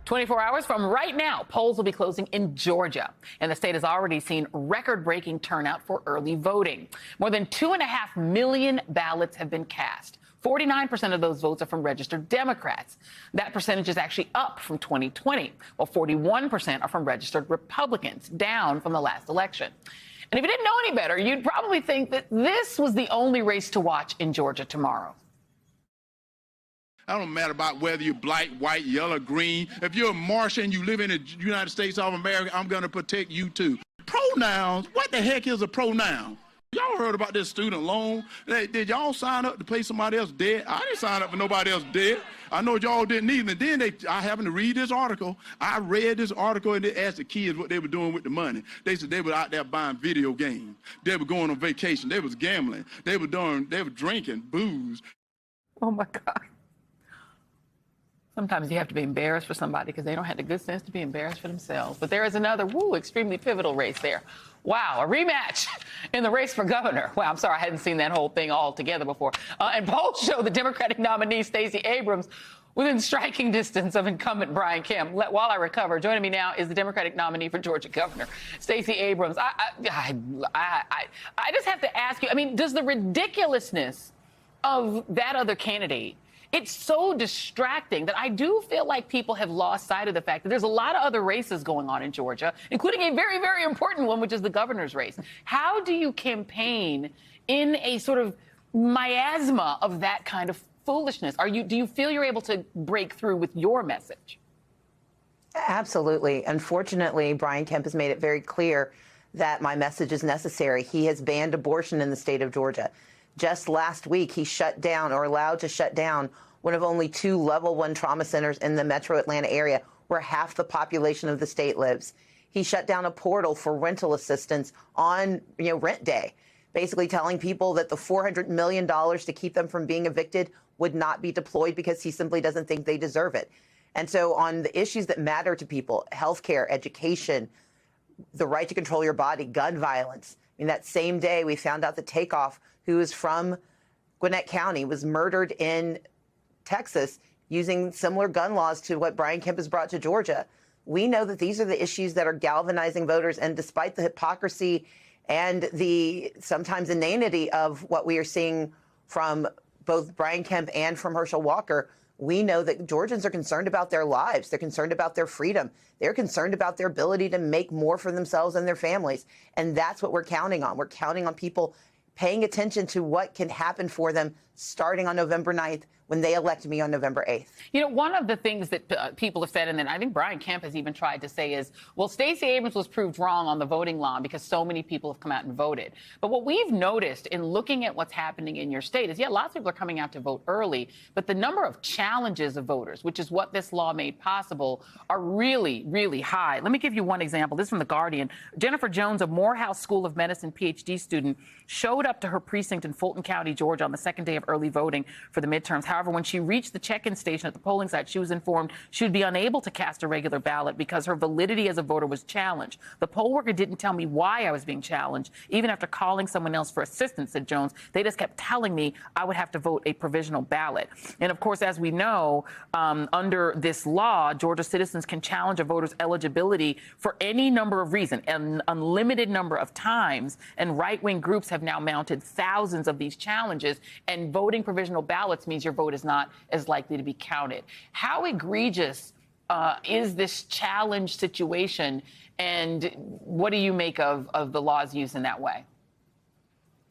24 hours from right now, polls will be closing in Georgia, and the state has already seen record-breaking turnout for early voting. More than 2.5 million ballots have been cast. 49% of those votes are from registered Democrats. That percentage is actually up from 2020, while 41% are from registered Republicans, down from the last election. And if you didn't know any better, you'd probably think that this was the only race to watch in Georgia tomorrow. I don't matter about whether you're black, white, yellow, green. If you're a Martian, you live in the United States of America, I'm going to protect you too. Pronouns, what the heck is a pronoun? Y'all heard about this student loan? Did y'all sign up to pay somebody else debt? I didn't sign up for nobody else debt. I know y'all didn't either. And then I happened to read this article. I read this article and they asked the kids what they were doing with the money. They said they were out there buying video games. They were going on vacation. They was gambling. They were drinking booze. Oh my God. Sometimes you have to be embarrassed for somebody because they don't have the good sense to be embarrassed for themselves. But there is another, extremely pivotal race there. Wow, a rematch in the race for governor. Wow, I'm sorry, I hadn't seen that whole thing all together before. And polls show the Democratic nominee, Stacey Abrams, within striking distance of incumbent Brian Kemp. While I recover, joining me now is the Democratic nominee for Georgia governor, Stacey Abrams. I just have to ask you, I mean, does the ridiculousness of that other candidate, it's so distracting that I do feel like people have lost sight of the fact that there's a lot of other races going on in Georgia, including a very, very important one, which is the governor's race. How do you campaign in a sort of miasma of that kind of foolishness? Do you feel you're able to break through with your message? Absolutely. Unfortunately, Brian Kemp has made it very clear that my message is necessary. He has banned abortion in the state of Georgia. Just last week, he shut down or allowed to shut down one of only 2 level 1 trauma centers in the metro Atlanta area where half the population of the state lives. He shut down a portal for rental assistance on rent day, basically telling people that the $400 million to keep them from being evicted would not be deployed because he simply doesn't think they deserve it. And so on the issues that matter to people, healthcare, education, the right to control your body, gun violence. I mean, that same day we found out that Takeoff, who is from Gwinnett County, was murdered in Texas using similar gun laws to what Brian Kemp has brought to Georgia. We know that these are the issues that are galvanizing voters. And despite the hypocrisy and the sometimes inanity of what we are seeing from both Brian Kemp and from Herschel Walker, we know that Georgians are concerned about their lives. They're concerned about their freedom. They're concerned about their ability to make more for themselves and their families. And that's what we're counting on. We're counting on people paying attention to what can happen for them starting on November 9th when they elect me on November 8th. You know, one of the things that people have said, and then I think Brian Kemp has even tried to say is, well, Stacey Abrams was proved wrong on the voting law because so many people have come out and voted. But what we've noticed in looking at what's happening in your state is, yeah, lots of people are coming out to vote early, but the number of challenges of voters, which is what this law made possible, are really, really high. Let me give you one example. This is from The Guardian. Jennifer Jones, a Morehouse School of Medicine PhD student, showed up to her precinct in Fulton County, Georgia, on the second day of early voting for the midterms. However, when she reached the check-in station at the polling site, she was informed she would be unable to cast a regular ballot because her validity as a voter was challenged. The poll worker didn't tell me why I was being challenged. Even after calling someone else for assistance, said Jones, they just kept telling me I would have to vote a provisional ballot. And of course, as we know, under this law, Georgia citizens can challenge a voter's eligibility for any number of reasons, an unlimited number of times. And right-wing groups have now mounted thousands of these challenges. And voting provisional ballots means your vote is not as likely to be counted. How egregious is this challenge situation, and what do you make of the law's use in that way?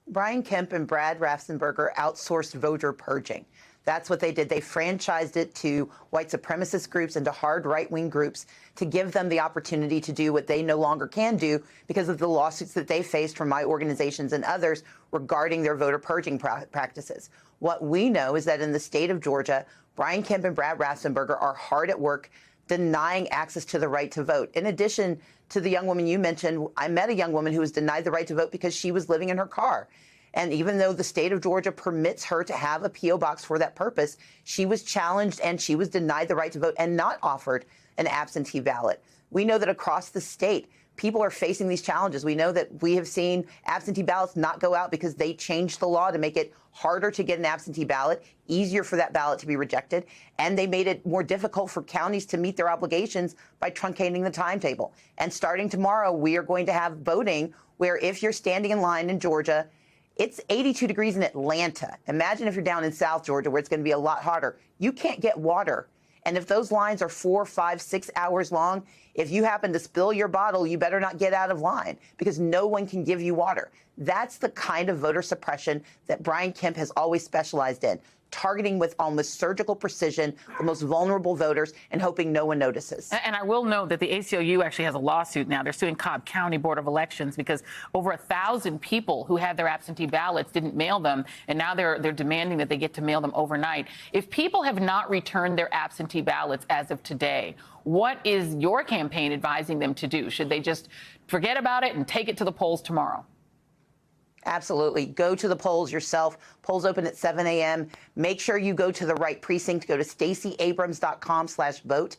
Brian Kemp and Brad Raffensperger outsourced voter purging. That's what they did. They franchised it to white supremacist groups and to hard right-wing groups to give them the opportunity to do what they no longer can do because of the lawsuits that they faced from my organizations and others regarding their voter purging practices. What we know is that in the state of Georgia, Brian Kemp and Brad Raffensperger are hard at work denying access to the right to vote. In addition to the young woman you mentioned, I met a young woman who was denied the right to vote because she was living in her car. And even though the state of Georgia permits her to have a P.O. box for that purpose, she was challenged and she was denied the right to vote and not offered an absentee ballot. We know that across the state, people are facing these challenges. We know that we have seen absentee ballots not go out because they changed the law to make it harder to get an absentee ballot, easier for that ballot to be rejected, and they made it more difficult for counties to meet their obligations by truncating the timetable. And starting tomorrow, we are going to have voting where if you're standing in line in Georgia, it's 82 degrees in Atlanta. Imagine if you're down in South Georgia where it's going to be a lot hotter. You can't get water. And if those lines are 4, 5, 6 hours long, if you happen to spill your bottle, you better not get out of line because no one can give you water. That's the kind of voter suppression that Brian Kemp has always specialized in, targeting with almost surgical precision the most vulnerable voters and hoping no one notices. And I will note that the ACLU actually has a lawsuit now. They're suing Cobb County Board of Elections because over 1,000 people who had their absentee ballots didn't mail them, and now they're demanding that they get to mail them overnight. If people have not returned their absentee ballots as of today, what is your campaign advising them to do? Should they just forget about it and take it to the polls tomorrow? Absolutely. Go to the polls yourself. Polls open at 7 a.m. Make sure you go to the right precinct. Go to StaceyAbrams.com/vote.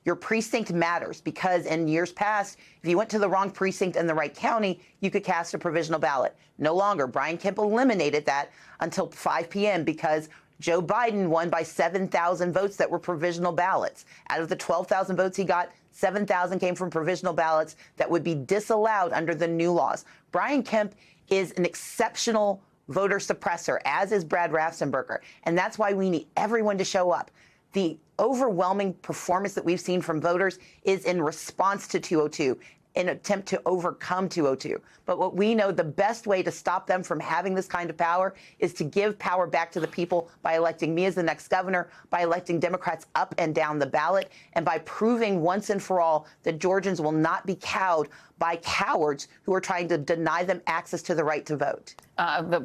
Your precinct matters because in years past, if you went to the wrong precinct in the right county, you could cast a provisional ballot. No longer. Brian Kemp eliminated that until 5 p.m. because Joe Biden won by 7,000 votes that were provisional ballots. Out of the 12,000 votes he got, 7,000 came from provisional ballots that would be disallowed under the new laws. Brian Kemp is an exceptional voter suppressor, as is Brad Raffensperger. And that's why we need everyone to show up. The overwhelming performance that we've seen from voters is in response to 202, in an attempt to overcome 202. But what we know, the best way to stop them from having this kind of power is to give power back to the people by electing me as the next governor, by electing Democrats up and down the ballot, and by proving once and for all that Georgians will not be cowed by cowards who are trying to deny them access to the right to vote.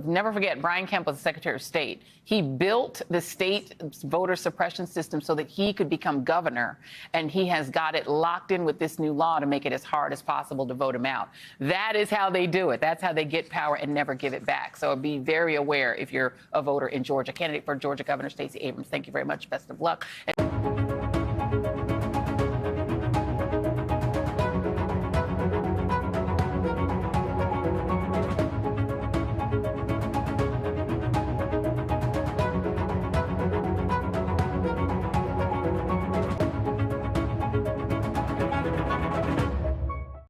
Never forget, Brian Kemp was Secretary of State. He built the state voter suppression system so that he could become governor, and he has got it locked in with this new law to make it as hard as possible to vote him out. That is how they do it. That's how they get power and never give it back. So be very aware if you're a voter in Georgia. Candidate for Georgia Governor Stacey Abrams, thank you very much. Best of luck.